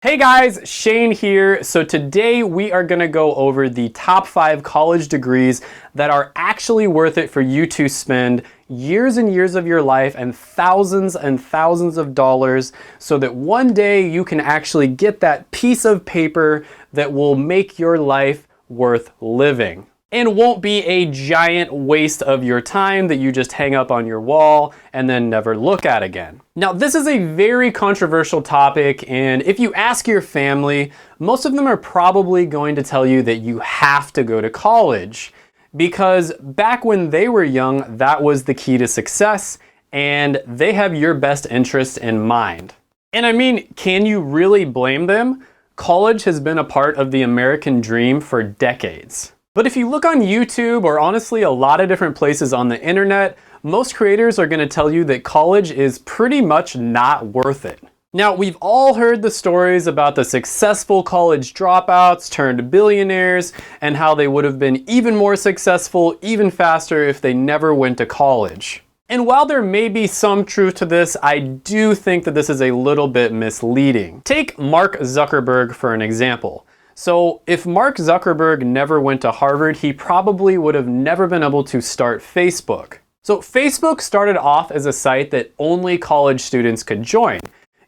Hey guys, Shane here. So today we are going to go over the top 5 college degrees that are actually worth it for you to spend years and years of your life and thousands of dollars so that one day you can actually get that piece of paper that will make your life worth living. And won't be a giant waste of your time that you just hang up on your wall and then never look at again. Now, this is a very controversial topic, and if you ask your family, most of them are probably going to tell you that you have to go to college, because back when they were young, that was the key to success, and they have your best interest in mind. And I mean, can you really blame them? College has been a part of the American dream for decades. But if you look on YouTube, or honestly a lot of different places on the internet, most creators are going to tell you that college is pretty much not worth it. Now, we've all heard the stories about the successful college dropouts turned billionaires and how they would have been even more successful, even faster if they never went to college. And while there may be some truth to this, I do think that this is a little bit misleading. Take Mark Zuckerberg for an example. So if Mark Zuckerberg never went to Harvard, he probably would have never been able to start Facebook. So Facebook started off as a site that only college students could join.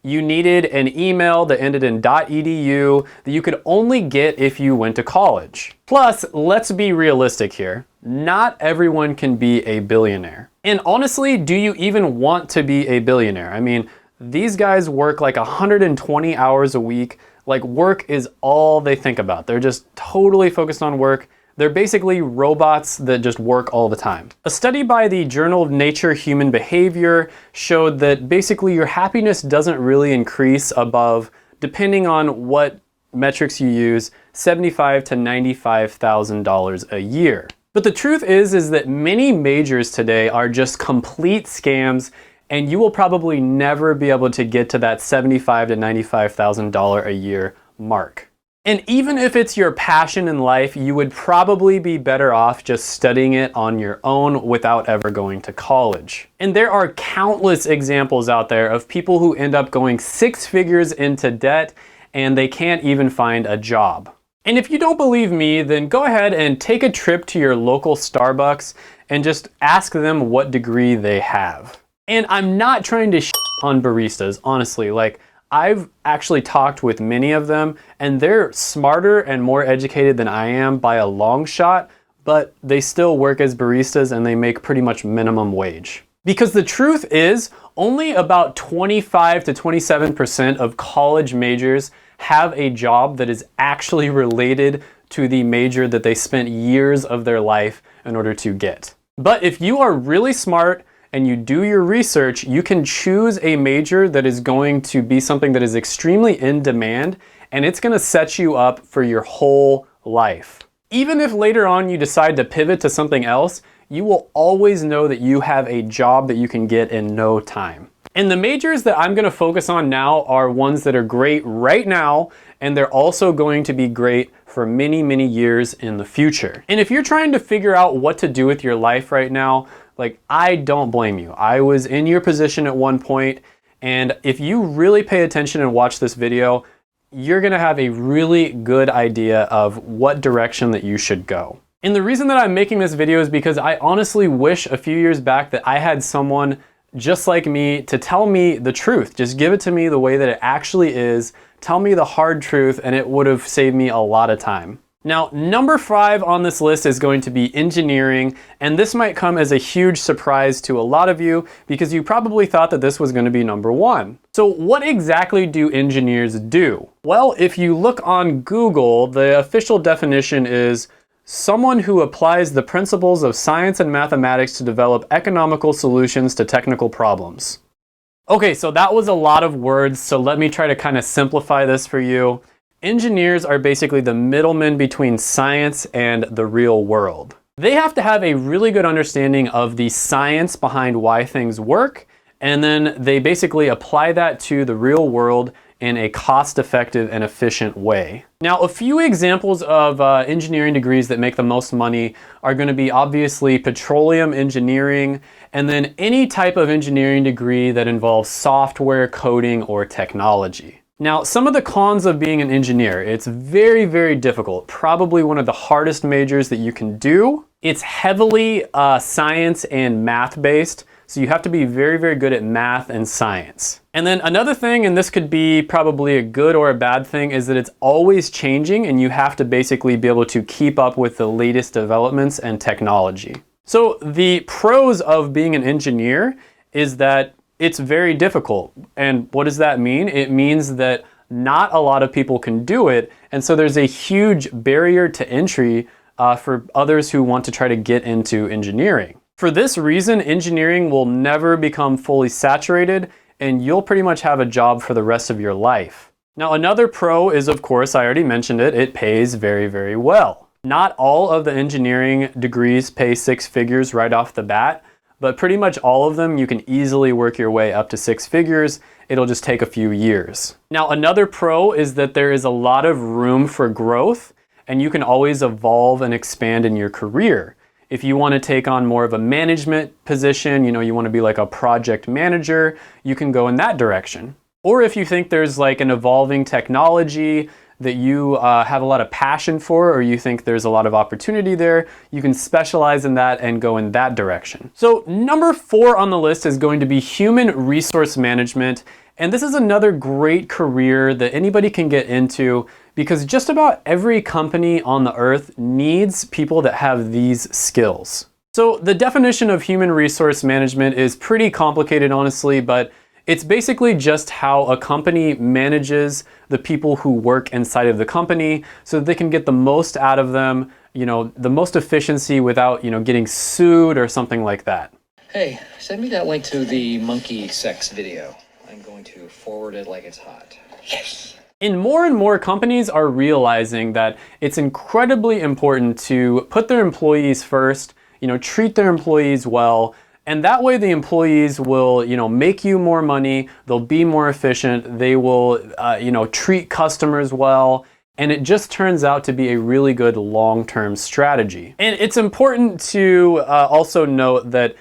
You needed an email that ended in .edu that you could only get if you went to college. Plus, let's be realistic here. Not everyone can be a billionaire. And honestly, do you even want to be a billionaire? I mean, these guys work like 120 hours a week. Like, work is all they think about. They're just totally focused on work. They're basically robots that just work all the time. A study by the Journal of Nature Human Behavior showed that basically your happiness doesn't really increase above, depending on what metrics you use, $75,000 to $95,000 a year. But the truth is that many majors today are just complete scams, and you will probably never be able to get to that $75,000 to $95,000 a year mark. And even if it's your passion in life, you would probably be better off just studying it on your own without ever going to college. And there are countless examples out there of people who end up going 6 figures into debt and they can't even find a job. And if you don't believe me, then go ahead and take a trip to your local Starbucks and just ask them what degree they have. And I'm not trying to on baristas, honestly. Like, I've actually talked with many of them, and they're smarter and more educated than I am by a long shot, but they still work as baristas and they make pretty much minimum wage. Because the truth is, only about 25 to 27% of college majors have a job that is actually related to the major that they spent years of their life in order to get. But if you are really smart and you do your research, you can choose a major that is going to be something that is extremely in demand, and it's going to set you up for your whole life. Even if later on you decide to pivot to something else, you will always know that you have a job that you can get in no time. And the majors that I'm going to focus on now are ones that are great right now, and they're also going to be great for many, many years in the future. And if you're trying to figure out what to do with your life right now, like, I don't blame you. I was in your position at one point, and if you really pay attention and watch this video, you're gonna have a really good idea of what direction that you should go. And the reason that I'm making this video is because I honestly wish a few years back that I had someone just like me to tell me the truth. Just give it to me the way that it actually is. Tell me the hard truth, and it would have saved me a lot of time. Now, number 5 on this list is going to be engineering, and this might come as a huge surprise to a lot of you because you probably thought that this was going to be number 1. So what exactly do engineers do? Well, if you look on Google, the official definition is someone who applies the principles of science and mathematics to develop economical solutions to technical problems. Okay, so that was a lot of words, so let me try to kind of simplify this for you. Engineers are basically the middlemen between science and the real world. They have to have a really good understanding of the science behind why things work, and then they basically apply that to the real world in a cost-effective and efficient way. Now, a few examples of engineering degrees that make the most money are going to be obviously petroleum engineering, and then any type of engineering degree that involves software, coding, or technology. Now, some of the cons of being an engineer: it's very, very difficult. Probably one of the hardest majors that you can do. It's heavily science and math based. So you have to be very, very good at math and science. And then another thing, and this could be probably a good or a bad thing, is that it's always changing and you have to basically be able to keep up with the latest developments and technology. So the pros of being an engineer is that it's very difficult. And what does that mean? It means that not a lot of people can do it. And so there's a huge barrier to entry for others who want to try to get into engineering. For this reason, engineering will never become fully saturated and you'll pretty much have a job for the rest of your life. Now, another pro is, of course, I already mentioned it, it pays very, very well. Not all of the engineering degrees pay six figures right off the bat, but pretty much all of them you can easily work your way up to six figures. It'll just take a few years. Now, another pro is that there is a lot of room for growth and you can always evolve and expand in your career. If you want to take on more of a management position, you want to be like a project manager, you can go in that direction. Or if you think there's like an evolving technology that you have a lot of passion for, or you think there's a lot of opportunity there, you can specialize in that and go in that direction. So number 4 on the list is going to be human resource management. And this is another great career that anybody can get into because just about every company on the earth needs people that have these skills. So the definition of human resource management is pretty complicated, honestly, but it's basically just how a company manages the people who work inside of the company so that they can get the most out of them, the most efficiency without, getting sued or something like that. Hey, send me that link to the monkey sex video. I'm going to forward it like it's hot. Yes! And more companies are realizing that it's incredibly important to put their employees first, treat their employees well, and that way the employees will, make you more money, they'll be more efficient, they will, treat customers well, and it just turns out to be a really good long-term strategy. And it's important to also note that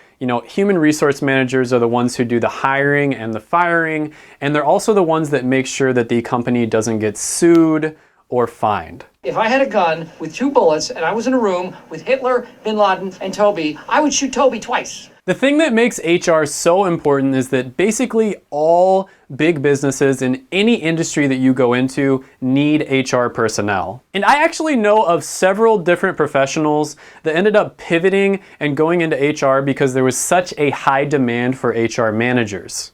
human resource managers are the ones who do the hiring and the firing, and they're also the ones that make sure that the company doesn't get sued or fined. If I had a gun with 2 bullets and I was in a room with Hitler, Bin Laden, and Toby, I would shoot Toby twice. The thing that makes HR so important is that basically all big businesses in any industry that you go into need HR personnel. And I actually know of several different professionals that ended up pivoting and going into HR because there was such a high demand for HR managers.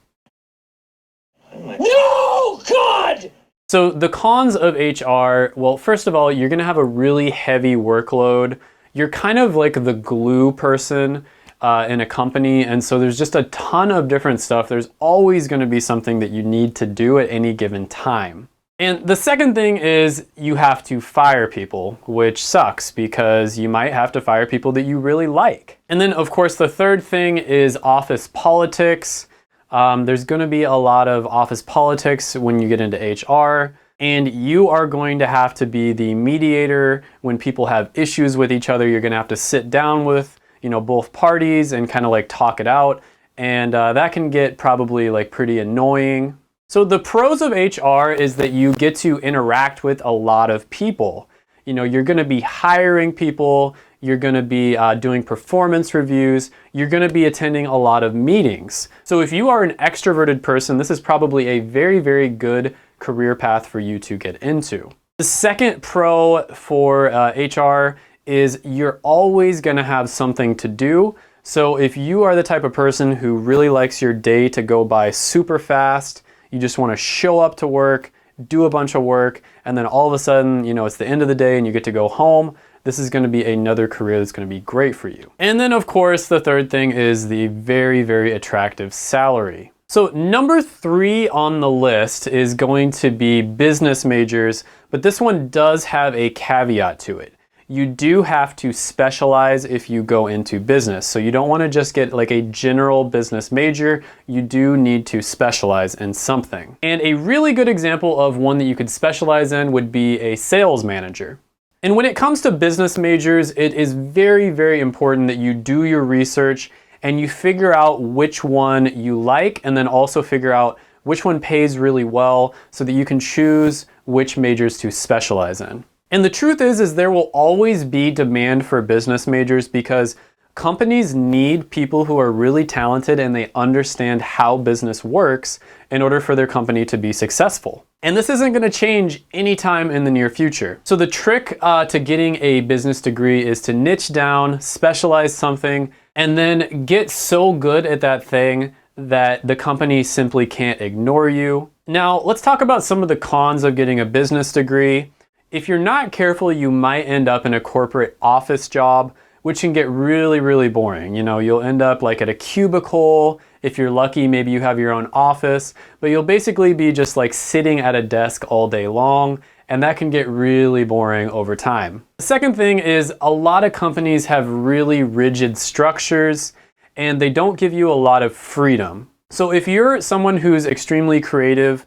No, God! So the cons of HR, well, first of all, you're gonna have a really heavy workload. You're kind of like the glue person in a company, and so there's just a ton of different stuff. There's always gonna be something that you need to do at any given time. And the second thing is you have to fire people, which sucks because you might have to fire people that you really like. And then of course the third thing is office politics. There's gonna be a lot of office politics when you get into HR, and you are going to have to be the mediator when people have issues with each other. You're gonna have to sit down with both parties and kind of like talk it out, and that can get probably like pretty annoying. So the pros of HR is that you get to interact with a lot of people. You're gonna be hiring people, you're gonna be doing performance reviews, you're gonna be attending a lot of meetings. So if you are an extroverted person, this is probably a very, very good career path for you to get into. The second pro for HR is you're always gonna have something to do. So if you are the type of person who really likes your day to go by super fast, you just wanna show up to work, do a bunch of work, and then all of a sudden, it's the end of the day and you get to go home, this is gonna be another career that's gonna be great for you. And then of course, the third thing is the very, very attractive salary. So number 3 on the list is going to be business majors, but this one does have a caveat to it. You do have to specialize if you go into business. So you don't want to just get like a general business major, you do need to specialize in something. And a really good example of one that you could specialize in would be a sales manager. And when it comes to business majors, it is very, very important that you do your research and you figure out which one you like, and then also figure out which one pays really well, so that you can choose which majors to specialize in. And the truth is there will always be demand for business majors because companies need people who are really talented and they understand how business works in order for their company to be successful. And this isn't going to change anytime in the near future. So the trick to getting a business degree is to niche down, specialize something, and then get so good at that thing that the company simply can't ignore you. Now, let's talk about some of the cons of getting a business degree. If you're not careful, you might end up in a corporate office job, which can get really, really boring. You know, you'll end up like at a cubicle. If you're lucky, maybe you have your own office, but you'll basically be just like sitting at a desk all day long, and that can get really boring over time. The second thing is a lot of companies have really rigid structures and they don't give you a lot of freedom. So if you're someone who's extremely creative,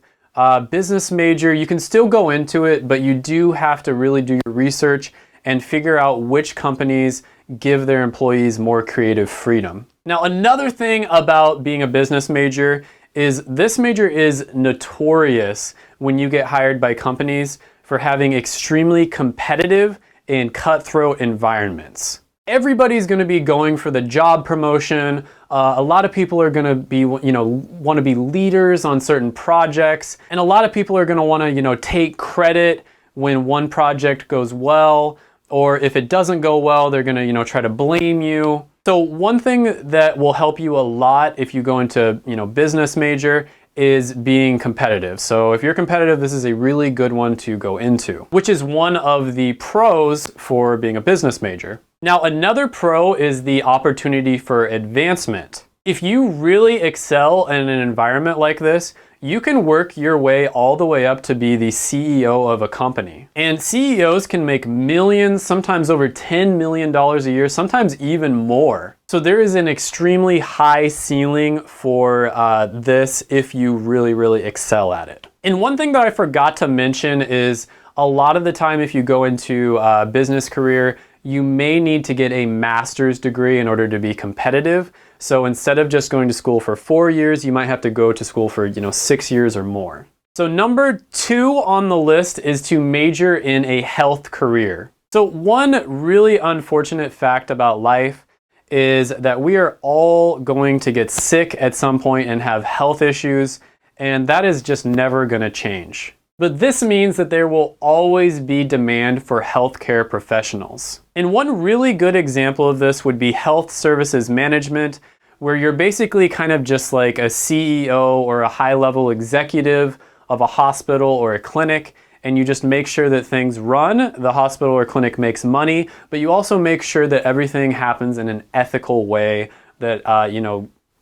business major, you can still go into it, but you do have to really do your research and figure out which companies give their employees more creative freedom. Now, another thing about being a business major is this major is notorious when you get hired by companies for having extremely competitive and cutthroat environments. Everybody's going to be going for the job promotion. A lot of people are going to be, want to be leaders on certain projects, and a lot of people are going to want to, take credit when one project goes well, or if it doesn't go well, they're going to, try to blame you. So one thing that will help you a lot if you go into, business major is being competitive. So if you're competitive, this is a really good one to go into, which is one of the pros for being a business major. Now, another pro is the opportunity for advancement. If you really excel in an environment like this, you can work your way all the way up to be the CEO of a company. And CEOs can make millions, sometimes over $10 million a year, sometimes even more. So there is an extremely high ceiling for this if you really, really excel at it. And one thing that I forgot to mention is a lot of the time if you go into a business career, you may need to get a master's degree in order to be competitive. So instead of just going to school for 4 years, you might have to go to school for, 6 years or more. So number 2 on the list is to major in a health career. So one really unfortunate fact about life is that we are all going to get sick at some point and have health issues, and that is just never going to change. But this means that there will always be demand for healthcare professionals. And one really good example of this would be health services management, where you're basically kind of just like a CEO or a high-level executive of a hospital or a clinic, and you just make sure that things run, the hospital or clinic makes money, but you also make sure that everything happens in an ethical way that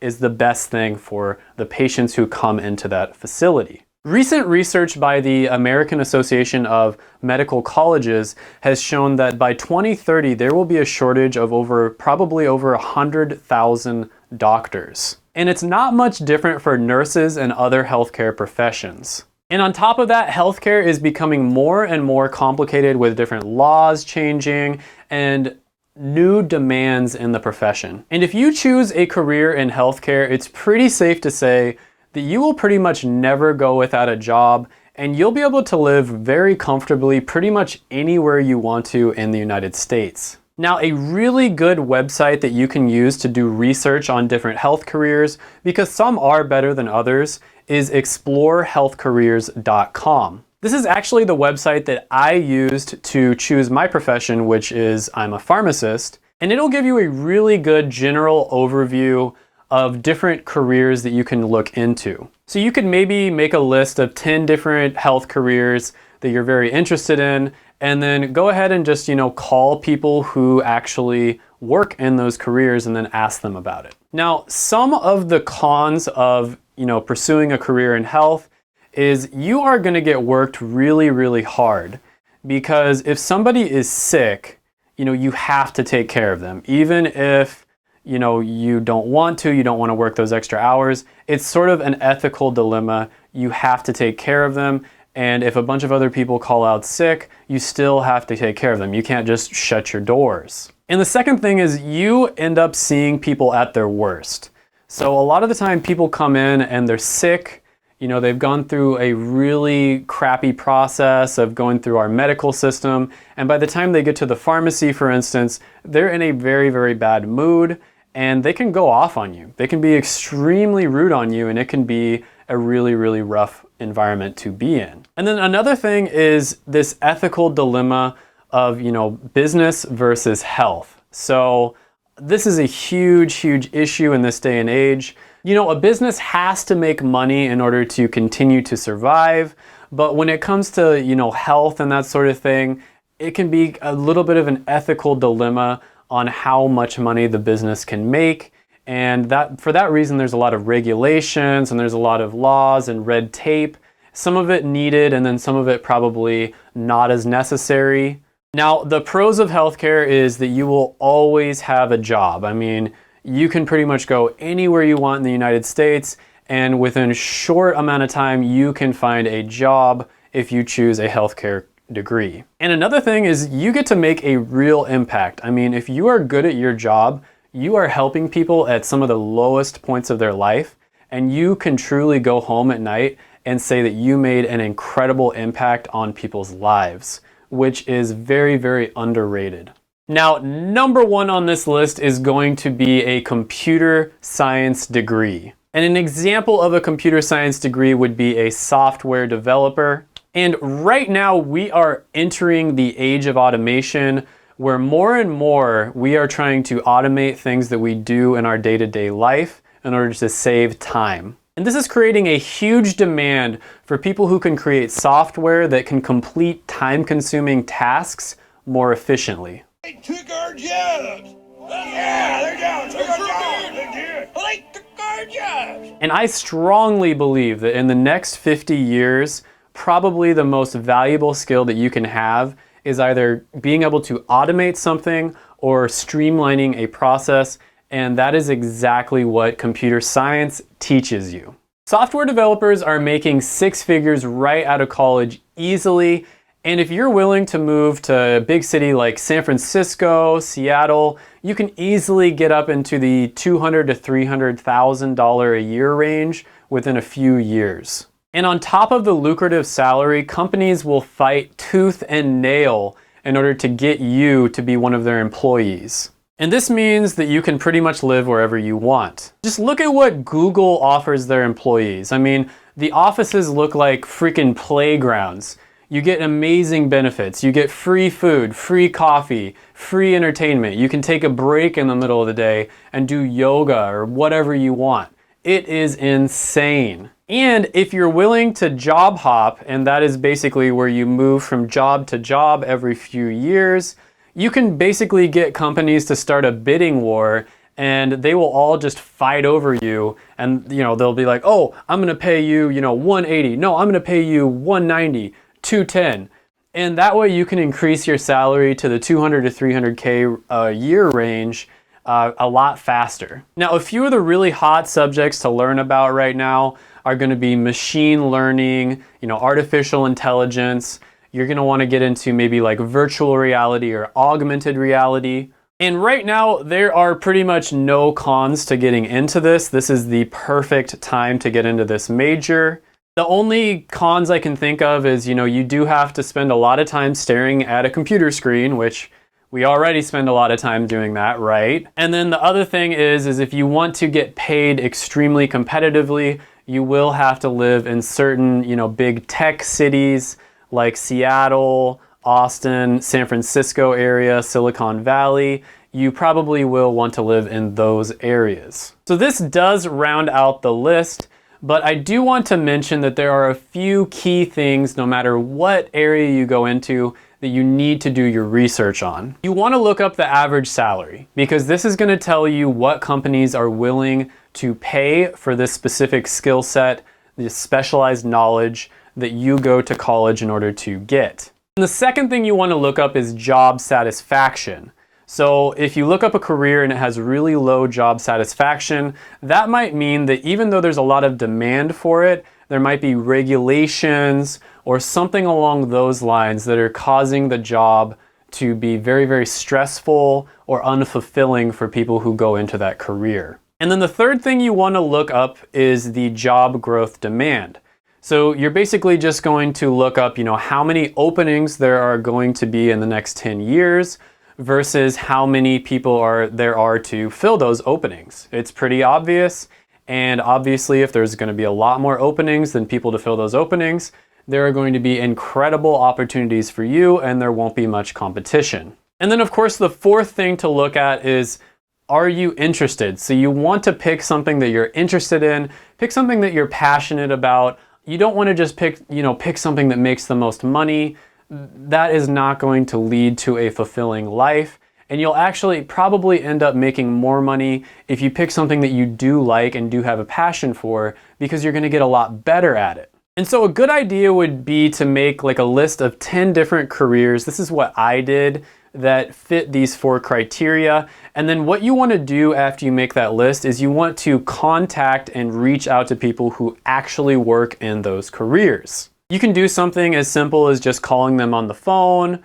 is the best thing for the patients who come into that facility. Recent research by the American Association of Medical Colleges has shown that by 2030, there will be a shortage of probably over 100,000 doctors. And it's not much different for nurses and other healthcare professions. And on top of that, healthcare is becoming more and more complicated with different laws changing and new demands in the profession. And if you choose a career in healthcare, it's pretty safe to say that you will pretty much never go without a job, and you'll be able to live very comfortably pretty much anywhere you want to in the United States. Now, a really good website that you can use to do research on different health careers, because some are better than others, is explorehealthcareers.com. This is actually the website that I used to choose my profession, which is I'm a pharmacist, and it'll give you a really good general overview of different careers that you can look into. So you could maybe make a list of 10 different health careers that you're very interested in, and then go ahead and just, call people who actually work in those careers and then ask them about it. Now, some of the cons of, pursuing a career in health is you are going to get worked really, really hard, because if somebody is sick, you have to take care of them. Even if you don't want to work those extra hours. It's sort of an ethical dilemma. You have to take care of them. And if a bunch of other people call out sick, you still have to take care of them. You can't just shut your doors. And the second thing is you end up seeing people at their worst. So a lot of the time people come in and they're sick, You know, they've gone through a really crappy process of going through our medical system, and by the time they get to the pharmacy, for instance, they're in a very, very bad mood, and they can go off on you. They can be extremely rude on you, and it can be a really, really rough environment to be in. And then another thing is this ethical dilemma of, you know, business versus health. So this is a huge, huge issue in this day and age. You know, a business has to make money in order to continue to survive, but when it comes to, you know, health and that sort of thing, it can be a little bit of an ethical dilemma on how much money the business can make. And that, for that reason, there's a lot of regulations and there's a lot of laws and red tape, some of it needed and then some of it probably not as necessary. Now, the pros of healthcare is that you will always have a job. I mean, you can pretty much go anywhere you want in the United States, and within a short amount of time, you can find a job if you choose a healthcare degree. And another thing is you get to make a real impact. I mean, if you are good at your job, you are helping people at some of the lowest points of their life, and you can truly go home at night and say that you made an incredible impact on people's lives, which is very, very underrated. Now, number one on this list is going to be a computer science degree. And an example of a computer science degree would be a software developer. And right now we are entering the age of automation where more and more we are trying to automate things that we do in our day-to-day life in order to save time. And this is creating a huge demand for people who can create software that can complete time-consuming tasks more efficiently. They took our jobs. Yeah, they're down. Took our jobs. They did. They took our jobs. And I strongly believe that in the next 50 years, probably the most valuable skill that you can have is either being able to automate something or streamlining a process, and that is exactly what computer science teaches you. Software developers are making six figures right out of college easily. And if you're willing to move to a big city like San Francisco, Seattle, you can easily get up into the $200,000 to $300,000 a year range within a few years. And on top of the lucrative salary, companies will fight tooth and nail in order to get you to be one of their employees. And this means that you can pretty much live wherever you want. Just look at what Google offers their employees. I mean, the offices look like freaking playgrounds. You get amazing benefits. You get free food, free coffee, free entertainment. You can take a break in the middle of the day and do yoga or whatever you want. It is insane. And if you're willing to job hop, and that is basically where you move from job to job every few years, you can basically get companies to start a bidding war and they will all just fight over you. And you know, they'll be like, oh, I'm gonna pay you, you know, 180. No, I'm gonna pay you 190. 210, and that way you can increase your salary to the 200 to 300K a year range a lot faster. Now, a few of the really hot subjects to learn about right now are going to be machine learning, you know, artificial intelligence. You're going to want to get into maybe like virtual reality or augmented reality. And right now there are pretty much no cons to getting into this. This is the perfect time to get into this major. The only cons I can think of is, you know, you do have to spend a lot of time staring at a computer screen, which we already spend a lot of time doing that, right? And then the other thing is if you want to get paid extremely competitively, you will have to live in certain, you know, big tech cities like Seattle, Austin, San Francisco area, Silicon Valley. You probably will want to live in those areas. So this does round out the list. But I do want to mention that there are a few key things, no matter what area you go into, that you need to do your research on. You want to look up the average salary, because this is going to tell you what companies are willing to pay for this specific skill set, this specialized knowledge that you go to college in order to get. And the second thing you want to look up is job satisfaction. So if you look up a career and it has really low job satisfaction, that might mean that even though there's a lot of demand for it, there might be regulations or something along those lines that are causing the job to be very, very stressful or unfulfilling for people who go into that career. And then the third thing you want to look up is the job growth demand. So you're basically just going to look up, how many openings there are going to be in the next 10 years versus how many people there are to fill those openings. It's pretty obvious. And obviously, if there's going to be a lot more openings than people to fill those openings, there are going to be incredible opportunities for you and there won't be much competition. And then of course, the fourth thing to look at is, are you interested? So you want to pick something that you're interested in, pick something that you're passionate about. You don't want to just pick something that makes the most money. That is not going to lead to a fulfilling life. And you'll actually probably end up making more money if you pick something that you do like and do have a passion for, because you're going to get a lot better at it. And so a good idea would be to make like a list of 10 different careers. This is what I did that fit these 4 criteria. And then what you want to do after you make that list is you want to contact and reach out to people who actually work in those careers. You can do something as simple as just calling them on the phone,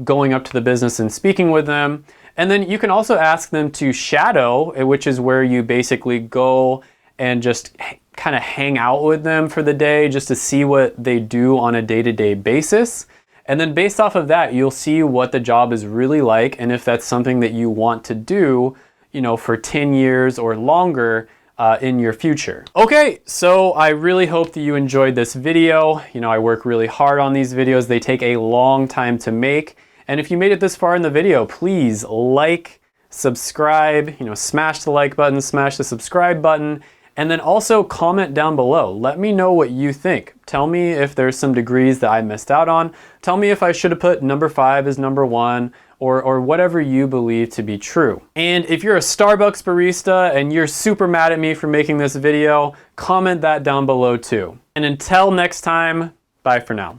going up to the business and speaking with them. And then you can also ask them to shadow, which is where you basically go and just kind of hang out with them for the day just to see what they do on a day-to-day basis. And then based off of that, you'll see what the job is really like and if that's something that you want to do, for 10 years or longer in your future. Okay, so I really hope that you enjoyed this video. I work really hard on these videos. They take a long time to make. And if you made it this far in the video, please like, subscribe, smash the like button, smash the subscribe button, and then also comment down below. Let me know what you think. Tell me if there's some degrees that I missed out on. Tell me if I should have put number 5 as number 1, or whatever you believe to be true. And if you're a Starbucks barista and you're super mad at me for making this video, comment that down below too. And until next time, bye for now.